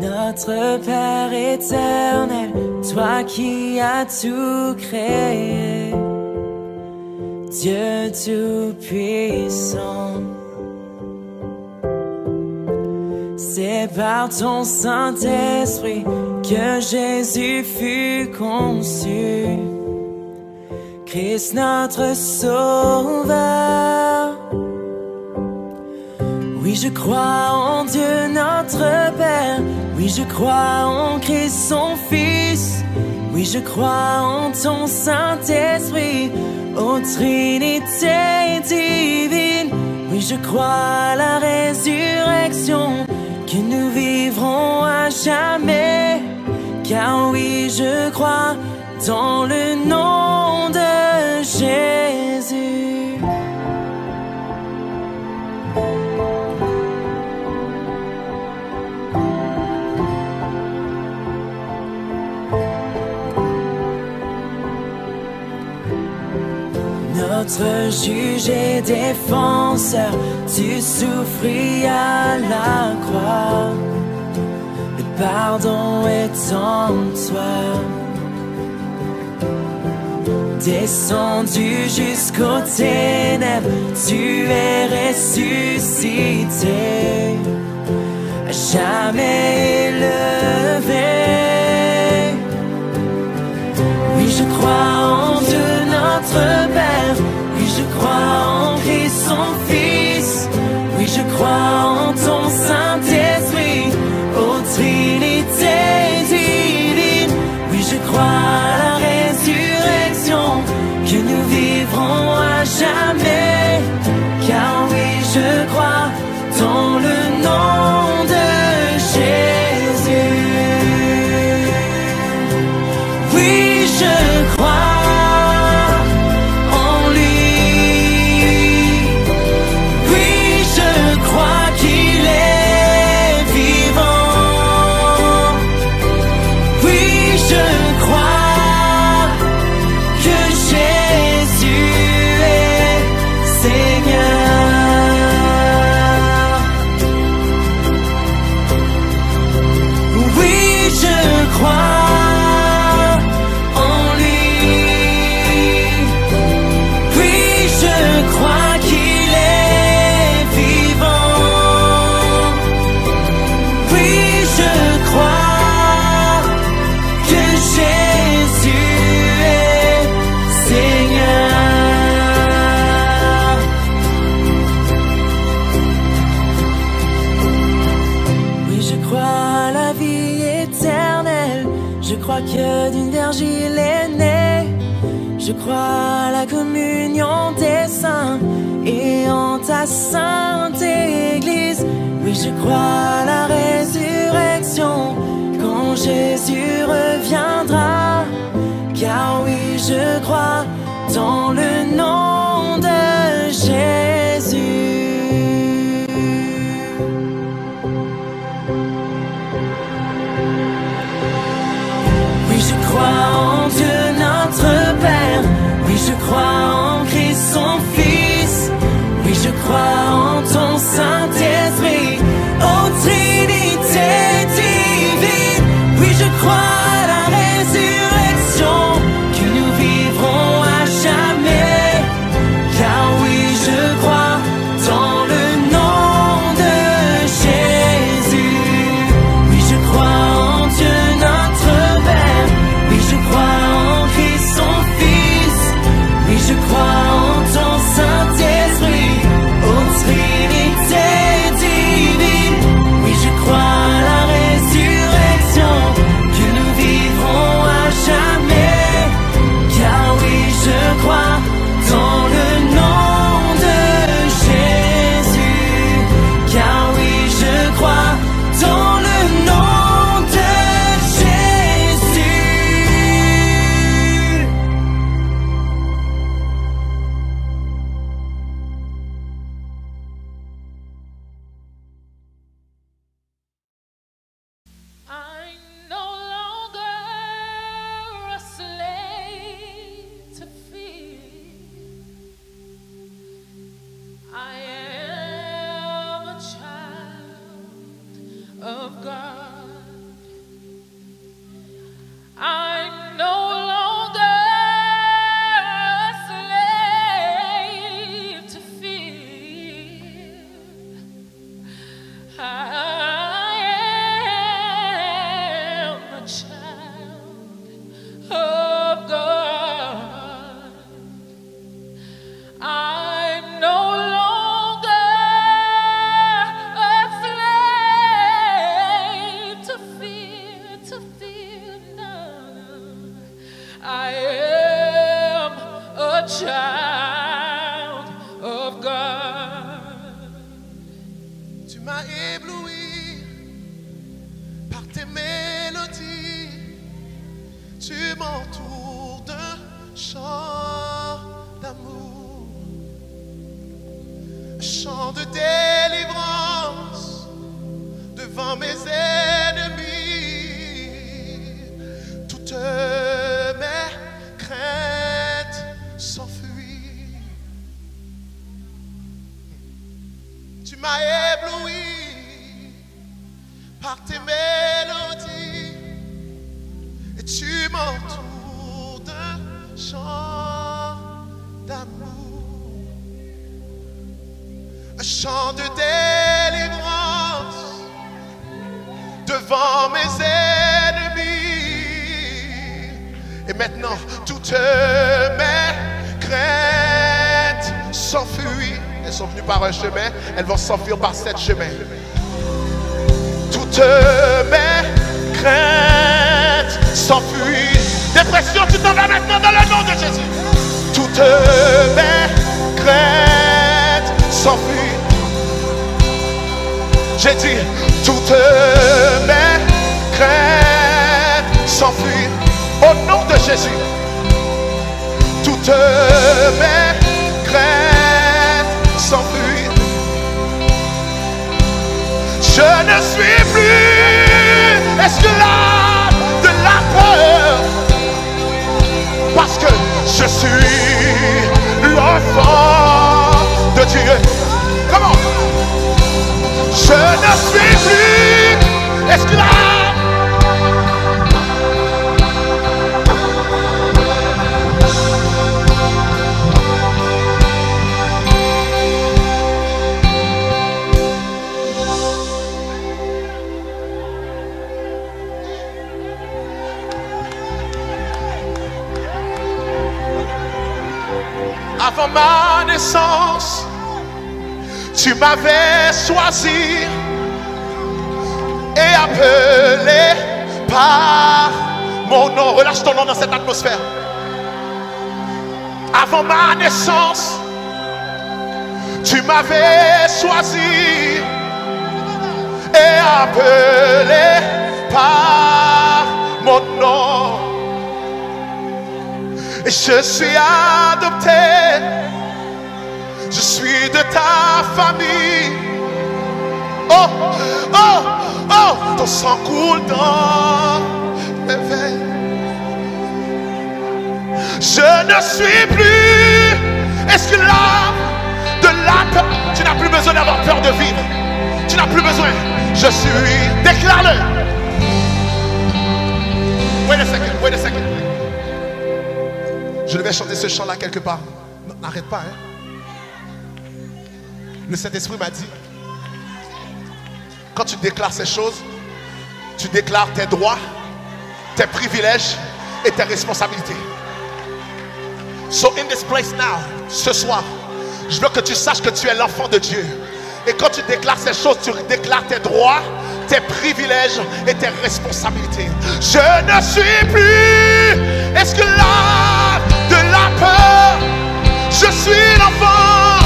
Notre Père éternel, toi qui as tout créé, Dieu tout-puissant, c'est par ton Saint-Esprit que Jésus fut conçu, Christ notre Sauveur. Oui, je crois en Dieu notre Père, oui, je crois en Christ son Fils, oui, je crois en ton Saint-Esprit, ô Trinité divine. Oui, je crois à la résurrection, que nous vivrons à jamais. Car oui, je crois dans le nom de Jésus. Notre juge et défenseur, tu souffris à la croix. Le pardon est en toi. Descendu jusqu'aux ténèbres, tu es ressuscité, à jamais élevé. Oui, je crois en Dieu notre Père, oui, je crois en Christ son Fils, oui, je crois en ton Saint-Esprit, ô Trinité divine. Oui, je crois à la résurrection, que nous vivrons à jamais. Car oui, je crois dans le nom de Jésus. Oui, je crois en lui. Oui, je crois qu'il est vivant. Oui, je crois que Jésus est Seigneur. Oui, je crois en lui. Oui, je crois qu'il est vivant. Oui, je crois que Jésus est Seigneur. Oui, je crois à la vie éternelle. Je crois que d'une vierge il est né. Je crois à la communion des saints et en ta sainte Église. Oui, je crois à la résurrection quand Jésus reviendra. Car oui, je crois dans le nom de Jésus. Oui, je crois en Dieu notre Père, oui, je crois en Christ son Fils, oui, je crois en ton Saint-Esprit, ô Trinité divine. Oui, je crois à la résurrection, que nous vivrons à jamais. Car oui, je crois dans le nom de Jésus. Oui, je crois en Dieu notre Père, oui, je crois I'm no longer a slave to fear. I am a child of God. I'm no longer a slave to fear, no. I am a child of God. Tu m'as ébloui par tes mélodies. Tu m'entoures d'un chant d'amour, un chant de délivrance devant mes ennemis. Toutes mes craintes s'enfuient. Tu m'as ébloui par tes mélodies et tu m'entoures d'un chant d'amour, un chant de délivrance devant mes ennemis. Et maintenant, toutes mes craintes s'enfuient. Elles sont venues par un chemin, elles vont s'enfuir par 7 chemins. Toutes mes craintes s'enfuient. Dépression, tu t'en vas maintenant dans le nom de Jésus. Toutes mes craintes s'enfuient. J'ai dit, toutes mes craintes s'enfuient. Au nom de Jésus. Toutes mes craintes s'enfuient. Je ne suis plus esclave de la peur, parce que je suis l'enfant de Dieu. Comment? Je ne suis plus esclave. Avant ma naissance, tu m'avais choisi et appelé par mon nom. Relâche ton nom dans cette atmosphère. Avant ma naissance, tu m'avais choisi et appelé par mon nom. Et je suis adopté, je suis de ta famille. Oh, oh, oh, ton sang coule dans mes veines. Je ne suis plus esclave de la peur. Tu n'as plus besoin d'avoir peur de vivre. Tu n'as plus besoin. Je suis, déclare-le. Wait a second, wait a second. Je devais chanter ce chant-là quelque part. N'arrête pas, hein. Le Saint-Esprit m'a dit, quand tu déclares ces choses, tu déclares tes droits, tes privilèges et tes responsabilités. So in this place now, ce soir, je veux que tu saches que tu es l'enfant de Dieu. Et quand tu déclares ces choses, tu déclares tes droits, tes privilèges et tes responsabilités. Je ne suis plus esclave de la peur. Je suis l'enfant.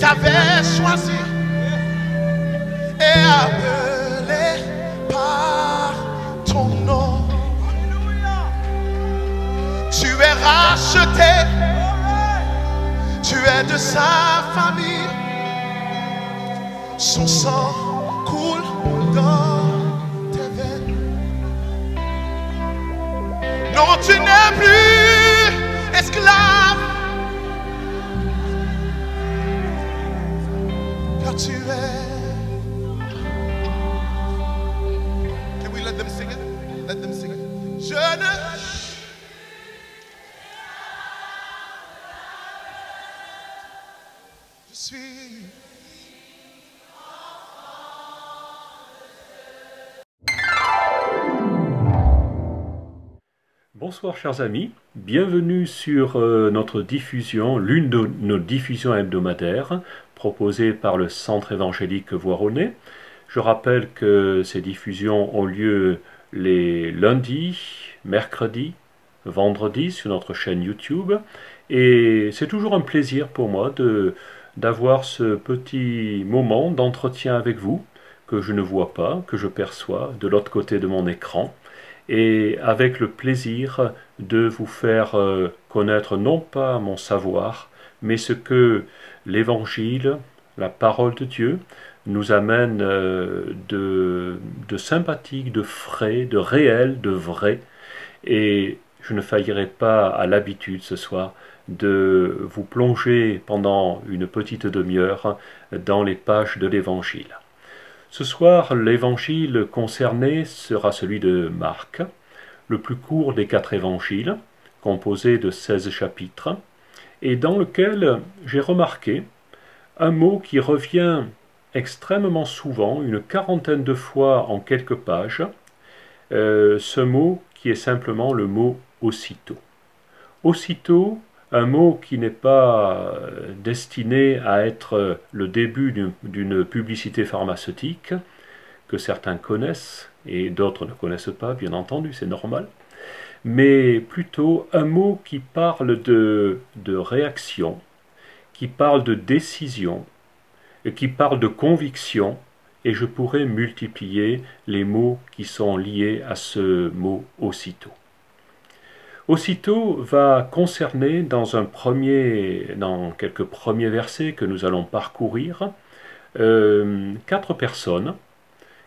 t'avait choisi et appelé par ton nom. Tu es racheté, tu es de sa famille. Son sang coule dans tes veines. Non, tu n'es plus esclave, car tu es. Can we let them sing it? Let them sing it. Je ne. Je suis. Bonsoir chers amis, bienvenue sur notre diffusion, l'une de nos diffusions hebdomadaires proposées par le Centre évangélique Voironnais. Je rappelle que ces diffusions ont lieu les lundis, mercredis, vendredis sur notre chaîne YouTube et c'est toujours un plaisir pour moi d'avoir ce petit moment d'entretien avec vous que je ne vois pas, que je perçois de l'autre côté de mon écran. Et avec le plaisir de vous faire connaître non pas mon savoir, mais ce que l'Évangile, la parole de Dieu, nous amène de sympathique, de frais, de réel, de vrai. Et je ne faillirai pas à l'habitude ce soir de vous plonger pendant une petite demi-heure dans les pages de l'Évangile. Ce soir, l'évangile concerné sera celui de Marc, le plus court des 4 évangiles, composé de 16 chapitres, et dans lequel j'ai remarqué un mot qui revient extrêmement souvent, une quarantaine de fois en quelques pages, ce mot qui est simplement le mot « aussitôt ». Aussitôt, un mot qui n'est pas destiné à être le début d'une publicité pharmaceutique, que certains connaissent et d'autres ne connaissent pas, bien entendu, c'est normal, mais plutôt un mot qui parle de réaction, qui parle de décision, et qui parle de conviction, et je pourrais multiplier les mots qui sont liés à ce mot « aussitôt ». Aussitôt va concerner dans quelques premiers versets que nous allons parcourir, 4 personnes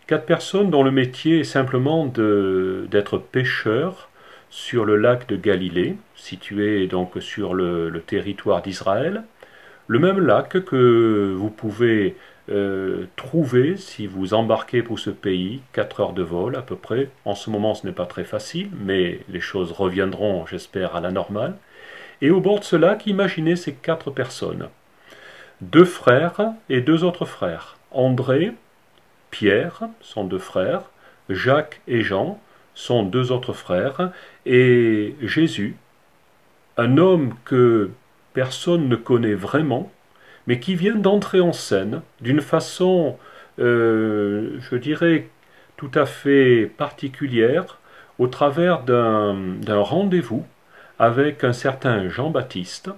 dont le métier est simplement d'être pêcheurs sur le lac de Galilée, situé donc sur le territoire d'Israël, le même lac que vous pouvez trouver si vous embarquez pour ce pays, 4 heures de vol à peu près. En ce moment ce n'est pas très facile, mais les choses reviendront, j'espère, à la normale. Et au bord de ce lac, imaginez ces 4 personnes. 2 frères et 2 autres frères. André, Pierre sont 2 frères, Jacques et Jean sont 2 autres frères, et Jésus, un homme que personne ne connaît vraiment, mais qui vient d'entrer en scène d'une façon, je dirais, tout à fait particulière, au travers d'un rendez-vous avec un certain Jean-Baptiste,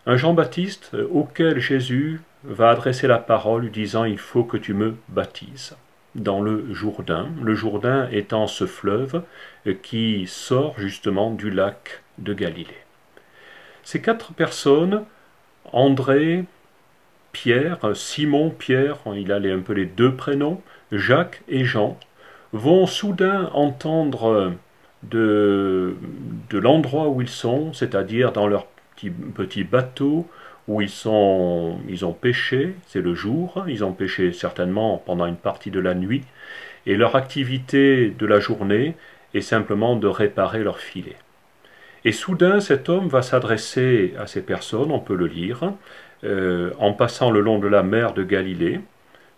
un Jean-Baptiste auquel Jésus va adresser la parole lui disant « Il faut que tu me baptises » dans le Jourdain étant ce fleuve qui sort justement du lac de Galilée. Ces 4 personnes, André, Pierre, Simon, Pierre, il a un peu les 2 prénoms, Jacques et Jean, vont soudain entendre de l'endroit où ils sont, c'est-à-dire dans leur petit bateau où ils ont pêché, c'est le jour, ils ont pêché certainement pendant une partie de la nuit, et leur activité de la journée est simplement de réparer leur filet. Et soudain, cet homme va s'adresser à ces personnes, on peut le lire, en passant le long de la mer de Galilée.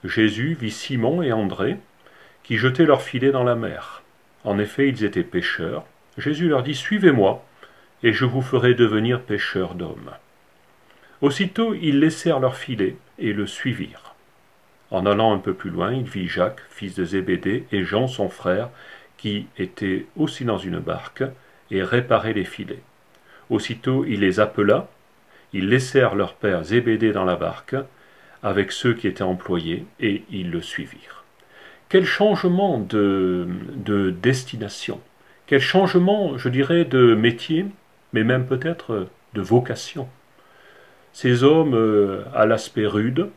Jésus vit Simon et André qui jetaient leur filet dans la mer. En effet, ils étaient pêcheurs. Jésus leur dit « Suivez-moi, et je vous ferai devenir pêcheurs d'hommes. » Aussitôt, ils laissèrent leur filet et le suivirent. En allant un peu plus loin, il vit Jacques, fils de Zébédée, et Jean, son frère, qui étaient aussi dans une barque, et réparait les filets. Aussitôt il les appela, Ils laissèrent leur père Zébédée dans la barque avec ceux qui étaient employés et ils le suivirent. Quel changement de destination, quel changement, je dirais, de métier, mais même peut-être de vocation. Ces hommes à l'aspect rude,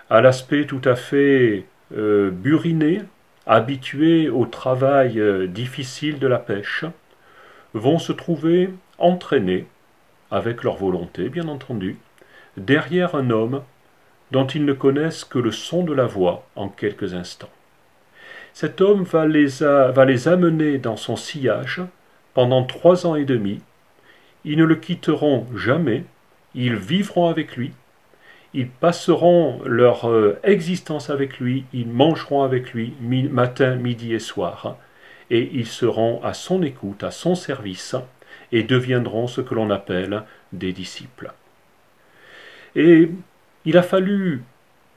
à l'aspect tout à fait buriné, habitués au travail difficile de la pêche, vont se trouver entraînés, avec leur volonté bien entendu, derrière un homme dont ils ne connaissent que le son de la voix en quelques instants. Cet homme va les amener dans son sillage pendant 3 ans et demi. Ils ne le quitteront jamais, ils vivront avec lui, ils passeront leur existence avec lui, ils mangeront avec lui matin, midi et soir, et ils seront à son écoute, à son service, et deviendront ce que l'on appelle des disciples. Et il a fallu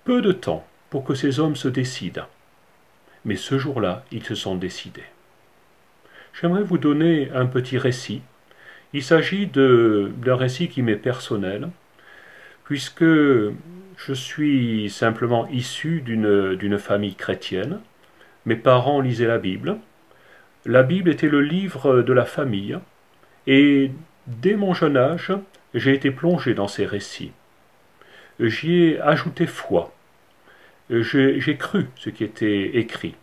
peu de temps pour que ces hommes se décident. Mais ce jour-là, ils se sont décidés. J'aimerais vous donner un petit récit. Il s'agit d'un récit qui m'est personnel, puisque je suis simplement issu d'une famille chrétienne. Mes parents lisaient la Bible. La Bible était le livre de la famille, et dès mon jeune âge, j'ai été plongé dans ces récits. J'y ai ajouté foi. J'ai cru ce qui était écrit.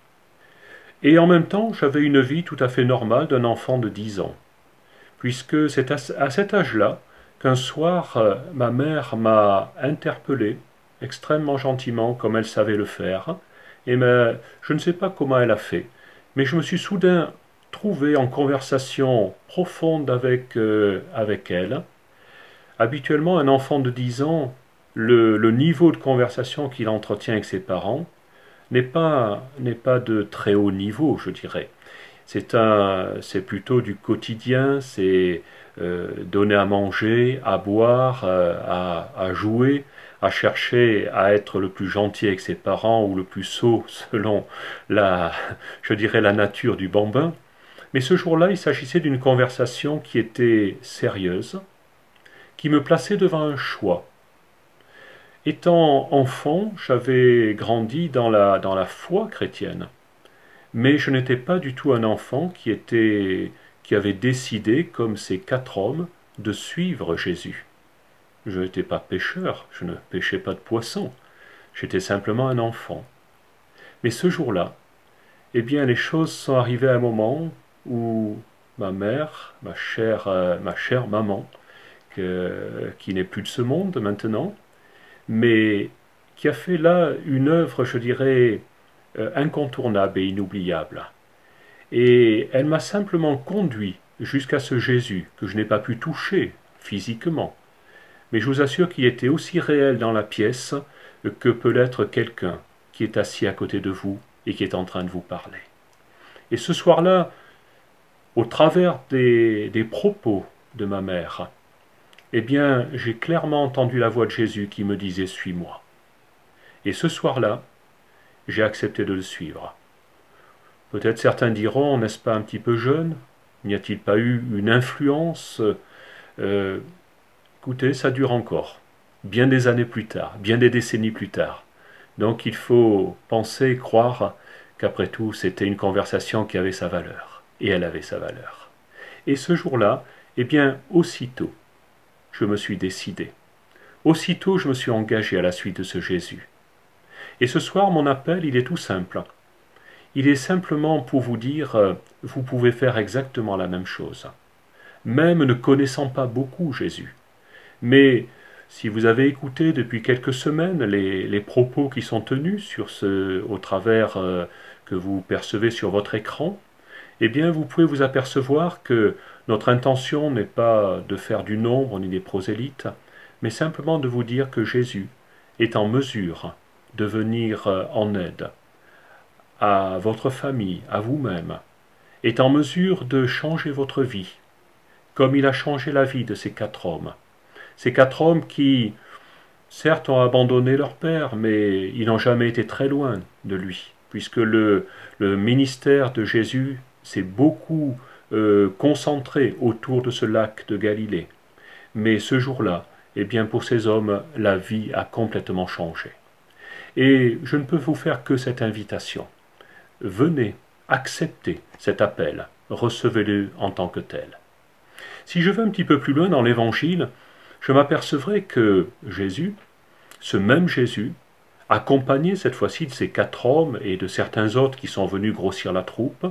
Et en même temps, j'avais une vie tout à fait normale d'un enfant de 10 ans. Puisque c'est à cet âge-là qu'un soir, ma mère m'a interpellé, extrêmement gentiment, comme elle savait le faire. Et je ne sais pas comment elle a fait, mais je me suis soudain trouvé en conversation profonde avec elle. Habituellement, un enfant de 10 ans, le niveau de conversation qu'il entretient avec ses parents n'est pas de très haut niveau, je dirais. C'est plutôt du quotidien, c'est donner à manger, à boire, à jouer, à chercher à être le plus gentil avec ses parents ou le plus sot selon je dirais, la nature du bambin. Mais ce jour-là, il s'agissait d'une conversation qui était sérieuse, qui me plaçait devant un choix. Étant enfant, j'avais grandi dans la foi chrétienne, mais je n'étais pas du tout un enfant qui avait décidé, comme ces 4 hommes, de suivre Jésus. Je n'étais pas pêcheur, je ne pêchais pas de poissons, j'étais simplement un enfant. Mais ce jour-là, eh bien, les choses sont arrivées à un moment où ma mère, ma chère maman, qui n'est plus de ce monde maintenant, mais qui a fait là une œuvre, je dirais, incontournable et inoubliable. Et elle m'a simplement conduit jusqu'à ce Jésus que je n'ai pas pu toucher physiquement. Mais je vous assure qu'il était aussi réel dans la pièce que peut l'être quelqu'un qui est assis à côté de vous et qui est en train de vous parler. Et ce soir-là, au travers des propos de ma mère, eh bien, j'ai clairement entendu la voix de Jésus qui me disait « Suis-moi ». Et ce soir-là, j'ai accepté de le suivre. Peut-être certains diront, n'est-ce pas un petit peu jeune? N'y a-t-il pas eu une influence? Écoutez, ça dure encore, bien des années plus tard, bien des décennies plus tard. Donc il faut penser, croire qu'après tout, c'était une conversation qui avait sa valeur. Et elle avait sa valeur. Et ce jour-là, eh bien, aussitôt, je me suis décidé. Aussitôt, je me suis engagé à la suite de ce Jésus. Et ce soir, mon appel, il est tout simple. Il est simplement pour vous dire, vous pouvez faire exactement la même chose. Même ne connaissant pas beaucoup Jésus. Mais si vous avez écouté depuis quelques semaines les propos qui sont tenus au travers que vous percevez sur votre écran, eh bien vous pouvez vous apercevoir que notre intention n'est pas de faire du nombre ni des prosélytes, mais simplement de vous dire que Jésus est en mesure de venir en aide à votre famille, à vous-même, est en mesure de changer votre vie, comme il a changé la vie de ces 4 hommes. Ces 4 hommes qui, certes, ont abandonné leur père, mais ils n'ont jamais été très loin de lui, puisque le ministère de Jésus s'est beaucoup concentré autour de ce lac de Galilée. Mais ce jour-là, eh bien pour ces hommes, la vie a complètement changé. Et je ne peux vous faire que cette invitation. Venez, acceptez cet appel, recevez-le en tant que tel. Si je vais un petit peu plus loin dans l'Évangile, je m'apercevrai que Jésus, ce même Jésus, accompagné cette fois-ci de ces 4 hommes et de certains autres qui sont venus grossir la troupe,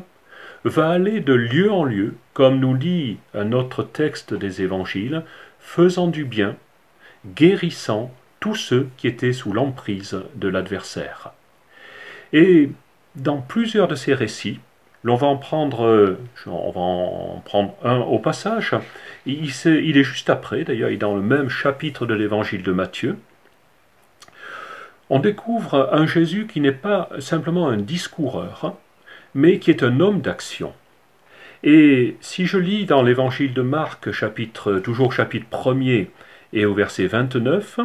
va aller de lieu en lieu, comme nous dit un autre texte des Évangiles, faisant du bien, guérissant tous ceux qui étaient sous l'emprise de l'adversaire. Et dans plusieurs de ces récits, on va en prendre un au passage, il est juste après, d'ailleurs il est dans le même chapitre de l'Évangile de Matthieu. On découvre un Jésus qui n'est pas simplement un discoureur, mais qui est un homme d'action. Et si je lis dans l'Évangile de Marc, toujours chapitre 1er et au verset 29,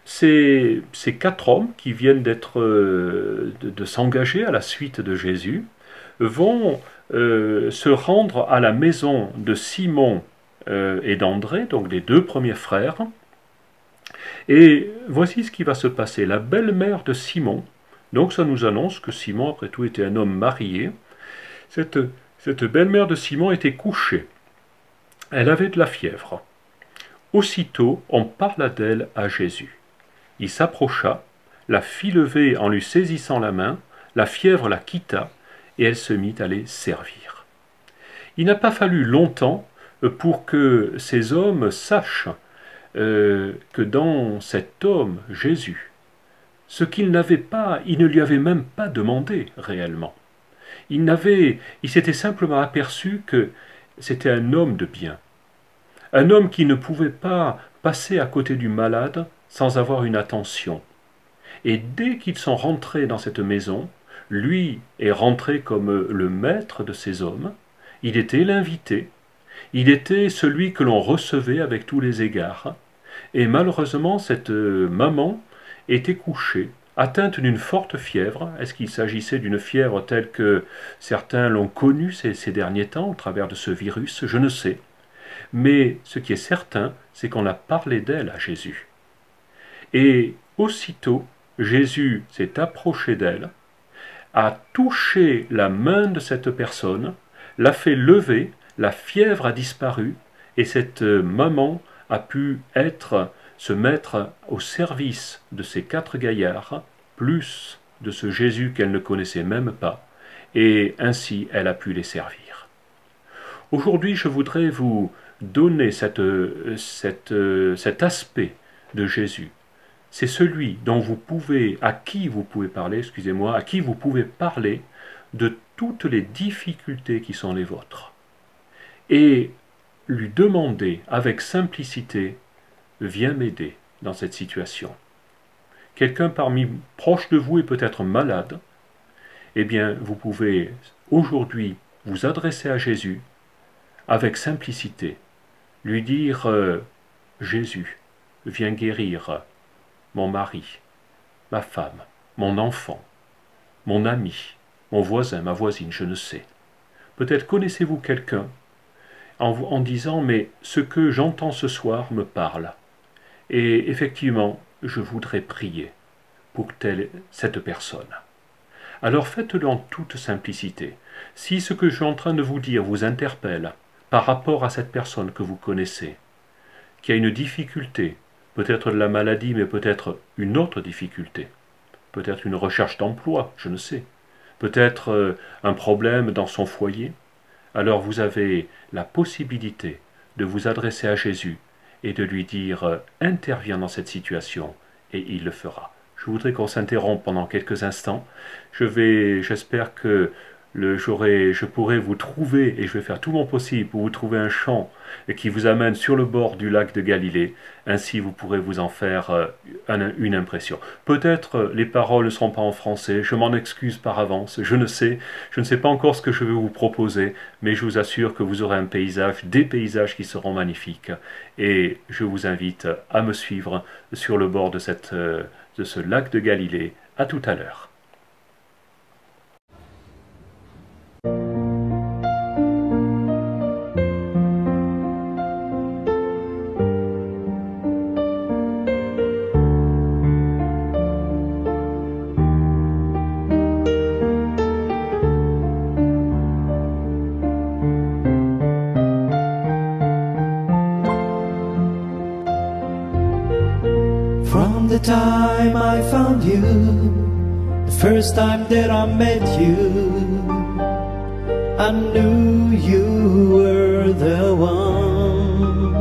ces 4 hommes qui viennent de s'engager à la suite de Jésus vont se rendre à la maison de Simon et d'André, donc les 2 premiers frères. Et voici ce qui va se passer. La belle-mère de Simon, donc ça nous annonce que Simon, après tout, était un homme marié. Cette belle-mère de Simon était couchée. Elle avait de la fièvre. Aussitôt, on parla d'elle à Jésus. Il s'approcha, la fit lever en lui saisissant la main, la fièvre la quitta, et elle se mit à les servir. Il n'a pas fallu longtemps pour que ces hommes sachent que dans cet homme, Jésus, ce qu'il n'avait pas, il ne lui avait même pas demandé réellement. Il s'était simplement aperçu que c'était un homme de bien, un homme qui ne pouvait pas passer à côté du malade sans avoir une attention. Et dès qu'ils sont rentrés dans cette maison, lui est rentré comme le maître de ces hommes, il était l'invité, il était celui que l'on recevait avec tous les égards, et malheureusement cette maman était couchée, atteinte d'une forte fièvre. Est-ce qu'il s'agissait d'une fièvre telle que certains l'ont connue ces derniers temps au travers de ce virus? Je ne sais. Mais ce qui est certain, c'est qu'on a parlé d'elle à Jésus. Et aussitôt, Jésus s'est approché d'elle, a touché la main de cette personne, l'a fait lever, la fièvre a disparu, et cette maman a pu se mettre au service de ces 4 gaillards, plus de ce Jésus qu'elle ne connaissait même pas, et ainsi elle a pu les servir. Aujourd'hui, je voudrais vous donner cet aspect de Jésus. C'est celui à qui vous pouvez parler de toutes les difficultés qui sont les vôtres. Et lui demander avec simplicité, viens m'aider dans cette situation. Quelqu'un proche de vous est peut-être malade, eh bien vous pouvez aujourd'hui vous adresser à Jésus avec simplicité, lui dire Jésus, viens guérir mon mari, ma femme, mon enfant, mon ami, mon voisin, ma voisine, je ne sais. Peut-être connaissez-vous quelqu'un en disant mais ce que j'entends ce soir me parle. Et effectivement, je voudrais prier pour cette personne. Alors faites-le en toute simplicité. Si ce que je suis en train de vous dire vous interpelle par rapport à cette personne que vous connaissez, qui a une difficulté, peut-être de la maladie, mais peut-être une autre difficulté, peut-être une recherche d'emploi, je ne sais, peut-être un problème dans son foyer, alors vous avez la possibilité de vous adresser à Jésus et de lui dire « Interviens dans cette situation » et il le fera. Je voudrais qu'on s'interrompe pendant quelques instants. J'espère que je pourrai vous trouver, et je vais faire tout mon possible pour vous trouver un chant qui vous amène sur le bord du lac de Galilée. Ainsi, vous pourrez vous en faire une impression. Peut-être les paroles ne seront pas en français, je m'en excuse par avance, je ne sais pas encore ce que je vais vous proposer, mais je vous assure que vous aurez des paysages qui seront magnifiques. Et je vous invite à me suivre sur le bord de ce lac de Galilée. À tout à l'heure. time I found you, the first time that I met you, I knew you were the one,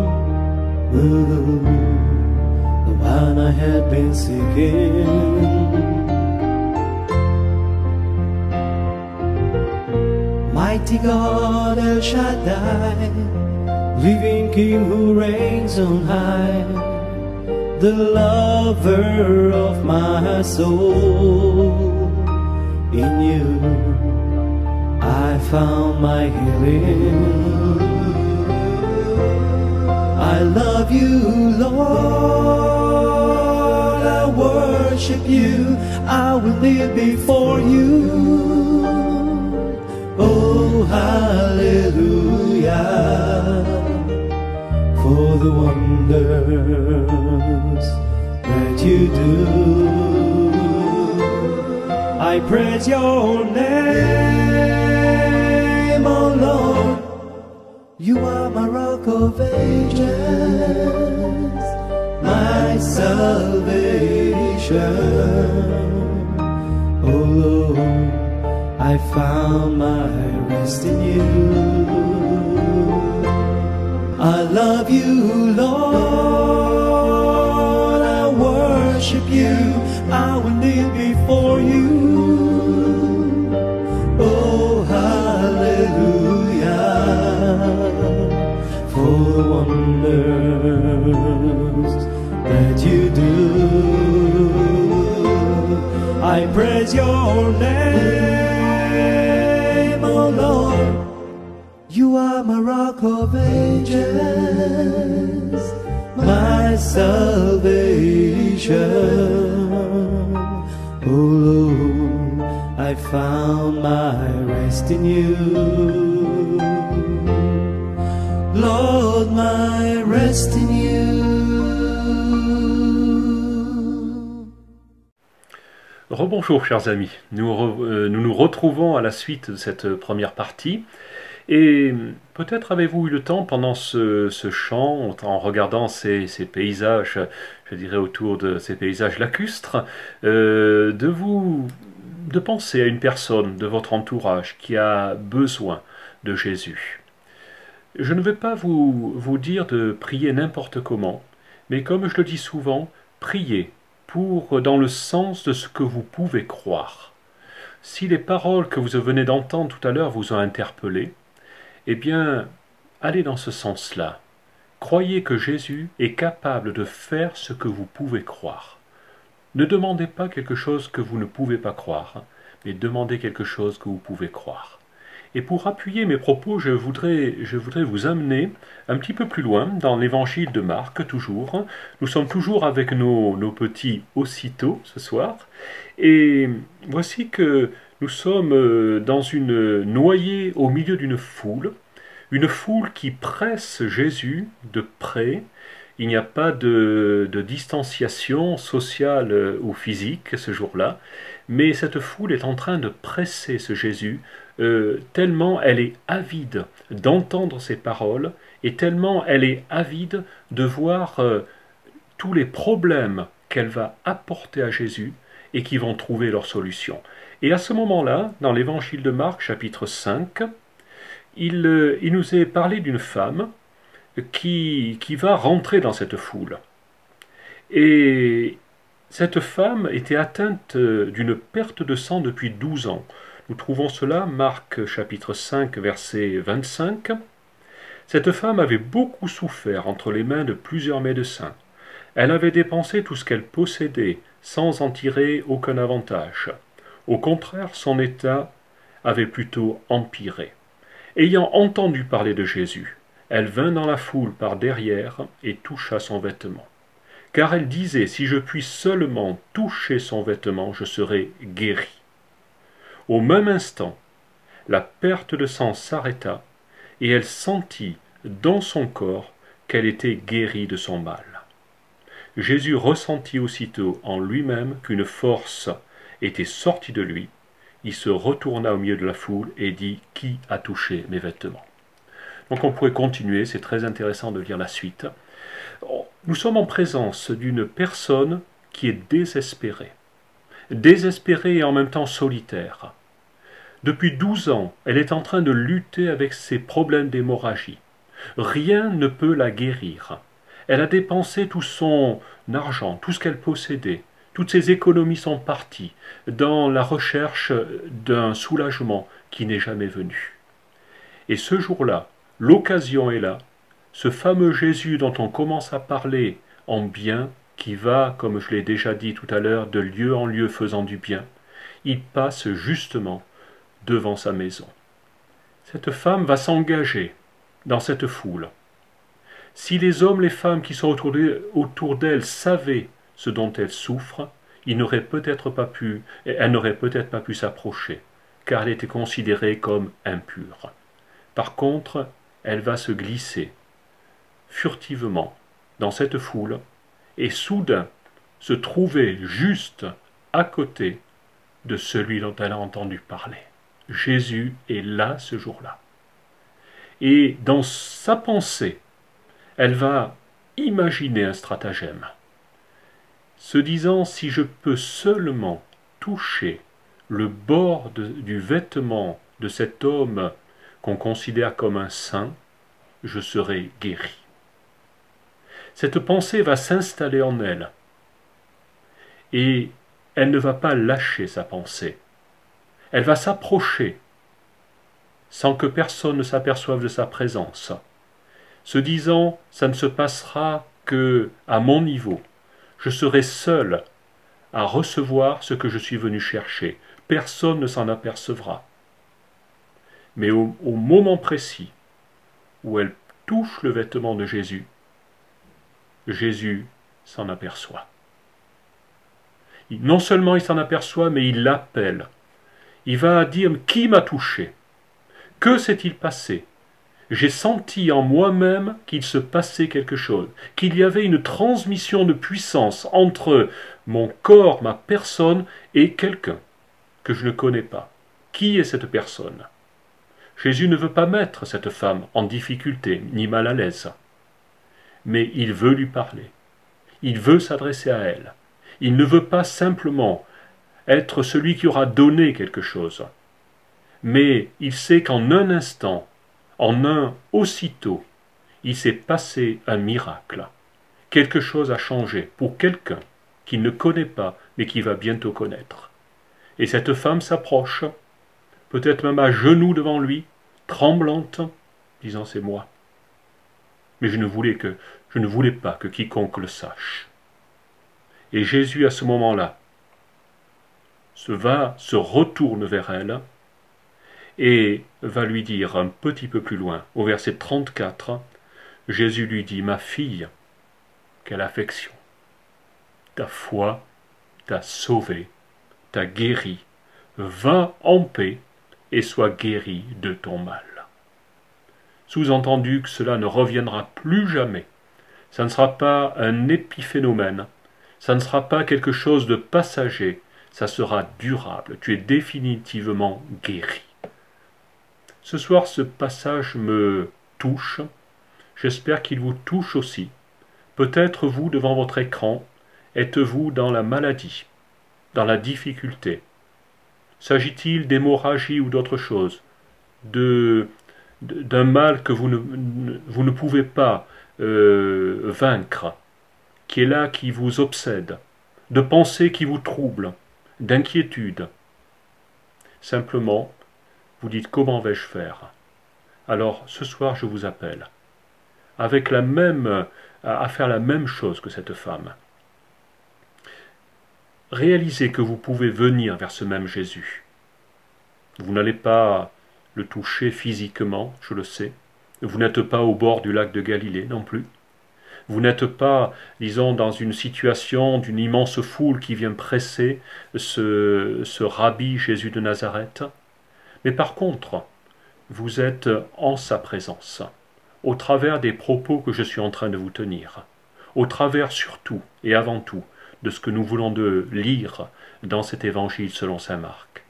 the one I had been seeking. Mighty God El Shaddai, living King who reigns on high, the lover of my soul. In you I found my healing. I love you, Lord, I worship you, I will live before you. Oh, hallelujah, for the wonders that you do. I praise your name, oh Lord. You are my rock of ages, my salvation. Oh Lord, I found my rest in you. I love you, Lord, I worship you, I will live before you. Oh, hallelujah, for the wonders that you do. I praise your name, oh Lord. You are my rock of ages, my salvation. Oh Lord, I found my rest in you. Lord, my rest in you. Rebonjour chers amis, nous nous retrouvons à la suite de cette première partie. Et peut-être avez-vous eu le temps pendant ce chant, en regardant ces paysages, je dirais autour de ces paysages lacustres, de penser à une personne de votre entourage qui a besoin de Jésus. Je ne vais pas vous dire de prier n'importe comment, mais comme je le dis souvent, priez dans le sens de ce que vous pouvez croire. Si les paroles que vous venez d'entendre tout à l'heure vous ont interpellé, eh bien, allez dans ce sens-là. Croyez que Jésus est capable de faire ce que vous pouvez croire. Ne demandez pas quelque chose que vous ne pouvez pas croire, mais demandez quelque chose que vous pouvez croire. Et pour appuyer mes propos, je voudrais vous amener un petit peu plus loin dans l'évangile de Marc, toujours. Nous sommes toujours avec nos petits aussitôt ce soir. Et voici que nous sommes noyés au milieu d'une foule qui presse Jésus de près. Il n'y a pas de distanciation sociale ou physique ce jour-là, mais cette foule est en train de presser ce Jésus, tellement elle est avide d'entendre ses paroles, et tellement elle est avide de voir tous les problèmes qu'elle va apporter à Jésus et qui vont trouver leur solution. Et à ce moment-là, dans l'évangile de Marc, chapitre 5, il nous est parlé d'une femme qui va rentrer dans cette foule. Et cette femme était atteinte d'une perte de sang depuis 12 ans. Nous trouvons cela, Marc chapitre 5, verset 25. Cette femme avait beaucoup souffert entre les mains de plusieurs médecins. Elle avait dépensé tout ce qu'elle possédait, sans en tirer aucun avantage. Au contraire, son état avait plutôt empiré. Ayant entendu parler de Jésus, elle vint dans la foule par derrière et toucha son vêtement. Car elle disait, si je puis seulement toucher son vêtement, je serai guérie. Au même instant, la perte de sang s'arrêta et elle sentit dans son corps qu'elle était guérie de son mal. Jésus ressentit aussitôt en lui-même qu'une force était sortie de lui. Il se retourna au milieu de la foule et dit « Qui a touché mes vêtements ?» Donc on pourrait continuer, c'est très intéressant de lire la suite. Nous sommes en présence d'une personne qui est désespérée. Désespérée et en même temps solitaire. Depuis 12 ans, elle est en train de lutter avec ses problèmes d'hémorragie. Rien ne peut la guérir. Elle a dépensé tout son argent, tout ce qu'elle possédait. Toutes ses économies sont parties dans la recherche d'un soulagement qui n'est jamais venu. Et ce jour-là, l'occasion est là. Ce fameux Jésus dont on commence à parler en bien, qui va, comme je l'ai déjà dit tout à l'heure, de lieu en lieu faisant du bien, il passe justement devant sa maison. Cette femme va s'engager dans cette foule. Si les hommes, les femmes qui sont autour d'elle savaient ce dont elle souffre, elle n'aurait peut-être pas pu s'approcher, car elle était considérée comme impure. Par contre, elle va se glisser furtivement dans cette foule et soudain se trouver juste à côté de celui dont elle a entendu parler. Jésus est là ce jour-là. Et dans sa pensée, elle va imaginer un stratagème, se disant si je peux seulement toucher le bord du vêtement de cet homme qu'on considère comme un saint, je serai guéri. Cette pensée va s'installer en elle et elle ne va pas lâcher sa pensée. Elle va s'approcher sans que personne ne s'aperçoive de sa présence, se disant ça ne se passera que à mon niveau. Je serai seul à recevoir ce que je suis venu chercher. Personne ne s'en apercevra. Mais au moment précis où elle touche le vêtement de Jésus, Jésus s'en aperçoit. Non seulement il s'en aperçoit, mais il l'appelle. Il va dire « Qui m'a touché ? Que s'est-il passé ? J'ai senti en moi-même qu'il se passait quelque chose, qu'il y avait une transmission de puissance entre mon corps, ma personne et quelqu'un que je ne connais pas. Qui est cette personne ? Jésus ne veut pas mettre cette femme en difficulté ni mal à l'aise, mais il veut lui parler. Il veut s'adresser à elle. Il ne veut pas simplement être celui qui aura donné quelque chose, mais il sait qu'en un instant, en un aussitôt, il s'est passé un miracle. Quelque chose a changé pour quelqu'un qu'il ne connaît pas, mais qui va bientôt connaître. Et cette femme s'approche, peut-être même à genoux devant lui, tremblante, disant « c'est moi ». Mais je ne voulais pas que quiconque le sache. Et Jésus, à ce moment-là, se retourne vers elle et va lui dire un petit peu plus loin, au verset 34, Jésus lui dit « Ma fille, quelle affection! Ta foi t'a sauvée, t'a guérie, va en paix et sois guérie de ton mal. » Sous-entendu que cela ne reviendra plus jamais. Ça ne sera pas un épiphénomène, ça ne sera pas quelque chose de passager, ça sera durable. Tu es définitivement guéri. Ce soir, ce passage me touche. J'espère qu'il vous touche aussi. Peut-être vous, devant votre écran, êtes-vous dans la maladie, dans la difficulté. S'agit-il d'hémorragie ou d'autre chose, d'un mal que vous ne pouvez pas vaincre, qui est là, qui vous obsède, de pensées qui vous troublent, d'inquiétude. Simplement, vous dites « Comment vais-je faire ?» Alors, ce soir, je vous appelle à faire la même chose que cette femme. Réalisez que vous pouvez venir vers ce même Jésus. Vous n'allez pas le toucher physiquement, je le sais. Vous n'êtes pas au bord du lac de Galilée non plus. Vous n'êtes pas, disons, dans une situation d'une immense foule qui vient presser ce rabbi Jésus de Nazareth. Mais par contre, vous êtes en sa présence, au travers des propos que je suis en train de vous tenir, au travers surtout et avant tout de ce que nous voulons de lire dans cet évangile selon saint Marc.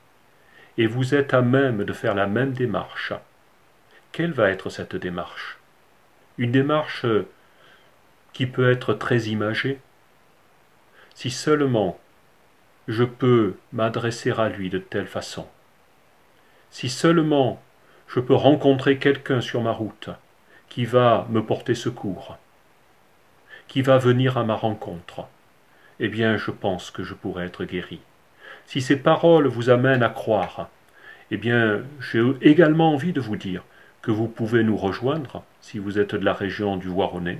Et vous êtes à même de faire la même démarche. Quelle va être cette démarche? Une démarche qui peut être très imagée. Si seulement je peux m'adresser à lui de telle façon, si seulement je peux rencontrer quelqu'un sur ma route qui va me porter secours, qui va venir à ma rencontre, eh bien je pense que je pourrais être guéri. Si ces paroles vous amènent à croire, eh bien j'ai également envie de vous dire que vous pouvez nous rejoindre si vous êtes de la région du Voironnais.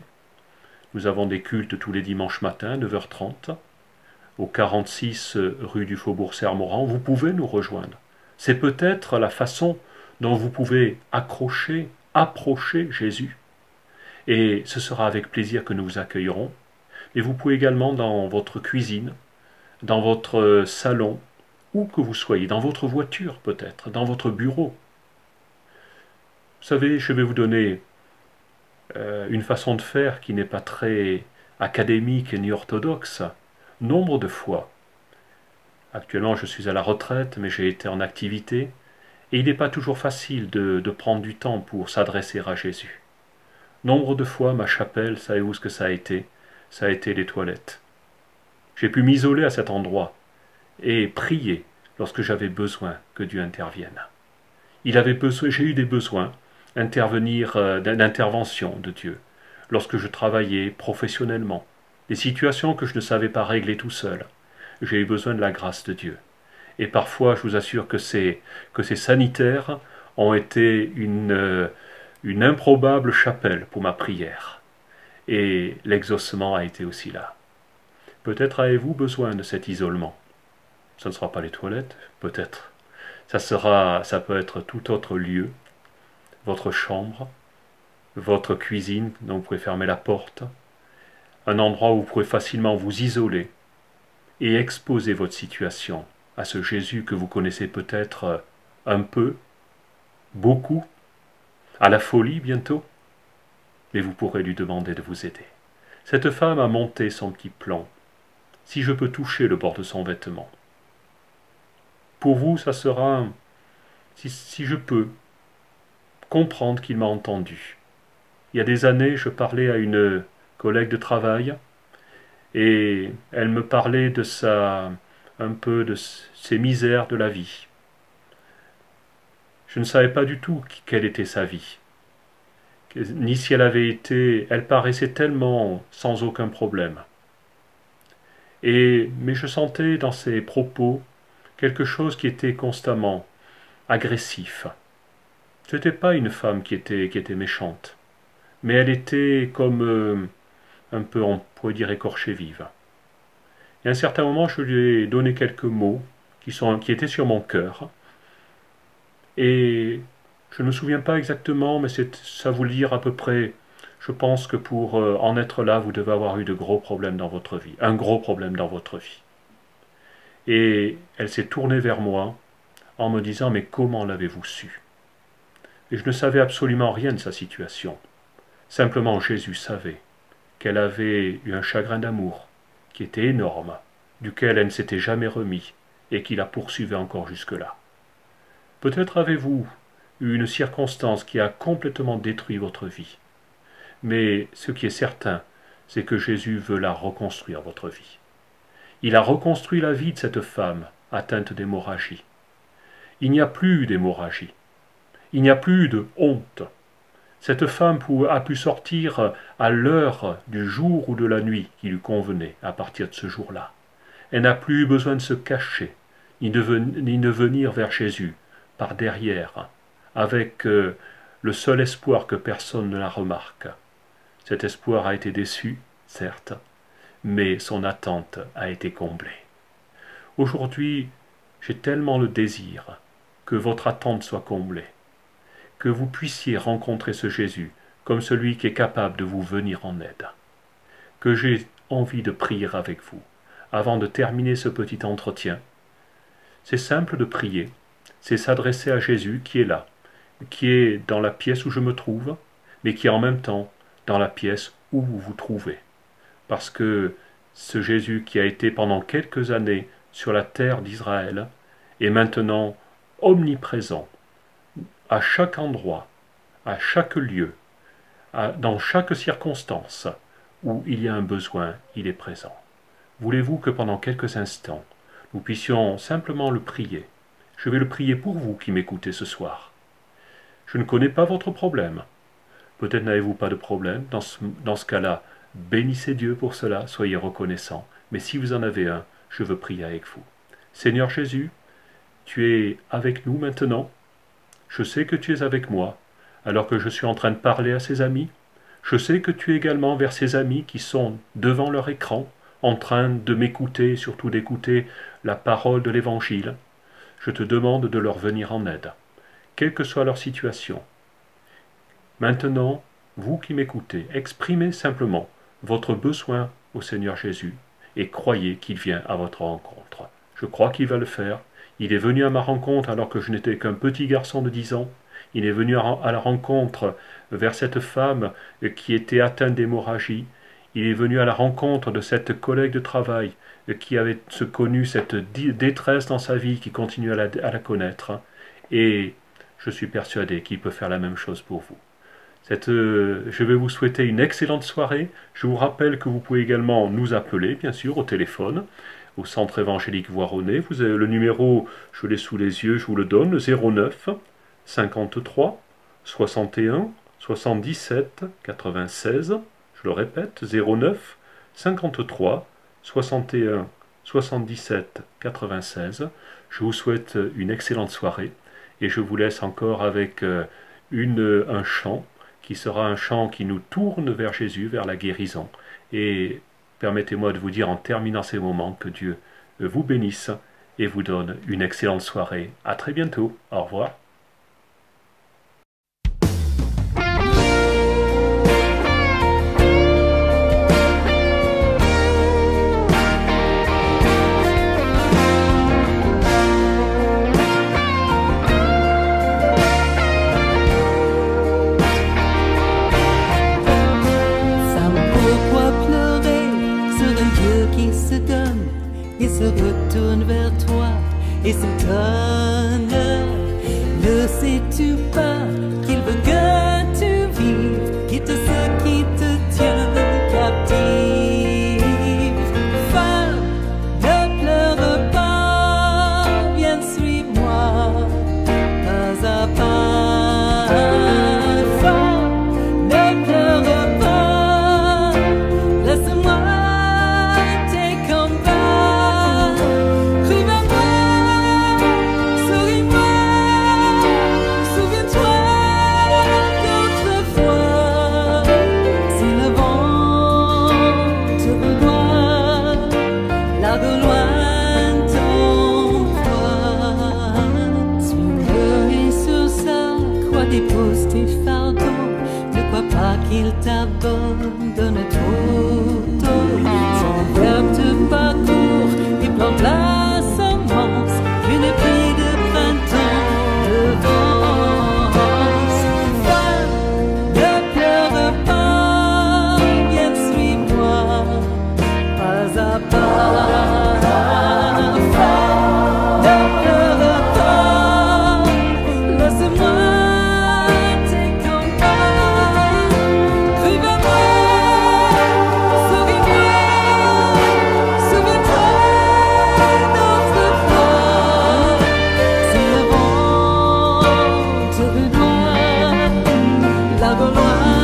Nous avons des cultes tous les dimanches matins, 9h30, au 46 rue du Faubourg Sermorant. Vous pouvez nous rejoindre. C'est peut-être la façon dont vous pouvez approcher Jésus. Et ce sera avec plaisir que nous vous accueillerons. Et vous pouvez également dans votre cuisine, dans votre salon, où que vous soyez, dans votre voiture peut-être, dans votre bureau. Vous savez, je vais vous donner une façon de faire qui n'est pas très académique ni orthodoxe. Nombre de fois, actuellement je suis à la retraite, mais j'ai été en activité, et il n'est pas toujours facile de prendre du temps pour s'adresser à Jésus. Nombre de fois, ma chapelle, savez-vous ce que ça a été? Ça a été les toilettes. J'ai pu m'isoler à cet endroit et prier lorsque j'avais besoin que Dieu intervienne. J'ai eu des besoins d'intervention de Dieu lorsque je travaillais professionnellement, des situations que je ne savais pas régler tout seul. J'ai eu besoin de la grâce de Dieu. Et parfois, je vous assure que ces sanitaires ont été une improbable chapelle pour ma prière. Et l'exaucement a été aussi là. Peut-être avez-vous besoin de cet isolement. Ce ne sera pas les toilettes, peut-être. Ça peut être tout autre lieu, votre chambre, votre cuisine, dont vous pouvez fermer la porte, un endroit où vous pouvez facilement vous isoler et exposer votre situation à ce Jésus que vous connaissez peut-être un peu, beaucoup, à la folie bientôt, mais vous pourrez lui demander de vous aider. Cette femme a monté son petit plan. Si je peux toucher le bord de son vêtement. Pour vous, ça sera, si je peux comprendre qu'il m'a entendu. Il y a des années, je parlais à une collègue de travail, et elle me parlait de un peu de ses misères de la vie. Je ne savais pas du tout quelle était sa vie, ni si elle paraissait tellement sans aucun problème. Mais je sentais dans ses propos quelque chose qui était constamment agressif. Ce n'était pas une femme qui était méchante, mais elle était comme un peu, on pourrait dire, écorchée vive. Et à un certain moment, je lui ai donné quelques mots qui étaient sur mon cœur, et je ne me souviens pas exactement, mais ça voulait dire à peu près, je pense que pour en être là, vous devez avoir eu de gros problèmes dans votre vie, un gros problème dans votre vie. Et elle s'est tournée vers moi en me disant « Mais comment l'avez-vous su ?» Et je ne savais absolument rien de sa situation. Simplement Jésus savait qu'elle avait eu un chagrin d'amour qui était énorme, duquel elle ne s'était jamais remis et qui la poursuivait encore jusque-là. Peut-être avez-vous eu une circonstance qui a complètement détruit votre vie. Mais ce qui est certain, c'est que Jésus veut la reconstruire, votre vie. Il a reconstruit la vie de cette femme atteinte d'hémorragie. Il n'y a plus d'hémorragie. Il n'y a plus de honte. Cette femme a pu sortir à l'heure du jour ou de la nuit qui lui convenait à partir de ce jour-là. Elle n'a plus besoin de se cacher, ni de venir vers Jésus par derrière, avec le seul espoir que personne ne la remarque. Cet espoir a été déçu, certes, mais son attente a été comblée. Aujourd'hui, j'ai tellement le désir que votre attente soit comblée, que vous puissiez rencontrer ce Jésus comme celui qui est capable de vous venir en aide, que j'ai envie de prier avec vous avant de terminer ce petit entretien. C'est simple de prier, c'est s'adresser à Jésus qui est là, qui est dans la pièce où je me trouve, mais qui est en même temps dans la pièce où vous vous trouvez. Parce que ce Jésus qui a été pendant quelques années sur la terre d'Israël est maintenant omniprésent, à chaque endroit, à chaque lieu, dans chaque circonstance où il y a un besoin, il est présent. voulez-vous que pendant quelques instants, nous puissions simplement le prier? Je vais le prier pour vous qui m'écoutez ce soir. Je ne connais pas votre problème. Peut-être n'avez-vous pas de problème. Dans ce cas-là, bénissez Dieu pour cela, soyez reconnaissants. Mais si vous en avez un, je veux prier avec vous. Seigneur Jésus, tu es avec nous maintenant. Je sais que tu es avec moi, alors que je suis en train de parler à ses amis. Je sais que tu es également vers ses amis qui sont devant leur écran, en train de m'écouter, surtout d'écouter la parole de l'Évangile. Je te demande de leur venir en aide, quelle que soit leur situation. Maintenant, vous qui m'écoutez, exprimez simplement votre besoin au Seigneur Jésus et croyez qu'il vient à votre rencontre. Je crois qu'il va le faire. Il est venu à ma rencontre alors que je n'étais qu'un petit garçon de 10 ans. Il est venu à la rencontre vers cette femme qui était atteinte d'hémorragie. Il est venu à la rencontre de cette collègue de travail qui avait connu cette détresse dans sa vie, qui continue à la connaître. Et je suis persuadé qu'il peut faire la même chose pour vous. Je vais vous souhaiter une excellente soirée. Je vous rappelle que vous pouvez également nous appeler, bien sûr, au téléphone, au Centre évangélique Voironnais. Vous avez le numéro, je l'ai sous les yeux, je vous le donne, le 09 53 61 77 96. Je le répète, 09 53 61 77 96. Je vous souhaite une excellente soirée et je vous laisse encore avec un chant qui sera un chant qui nous tourne vers Jésus, vers la guérison. Et permettez-moi de vous dire en terminant ces moments que Dieu vous bénisse et vous donne une excellente soirée. À très bientôt. Au revoir. Il se retourne vers toi et s'étonne. Ne sais-tu pas qu'il veut que tu vives? Quitte ce qui te tient captif. Femme, ne pleure pas, viens, suis-moi, pas à pas. Femme, ne pleure pas, laisse-moi. Dépose tes fardeaux, ne crois pas qu'il t'abandonne trop tôt. Son verbe te parcourt et plante la semence d'une pluie de printemps devance. Femme, ne pleure pas, viens, suis-moi, pas à pas. La gloire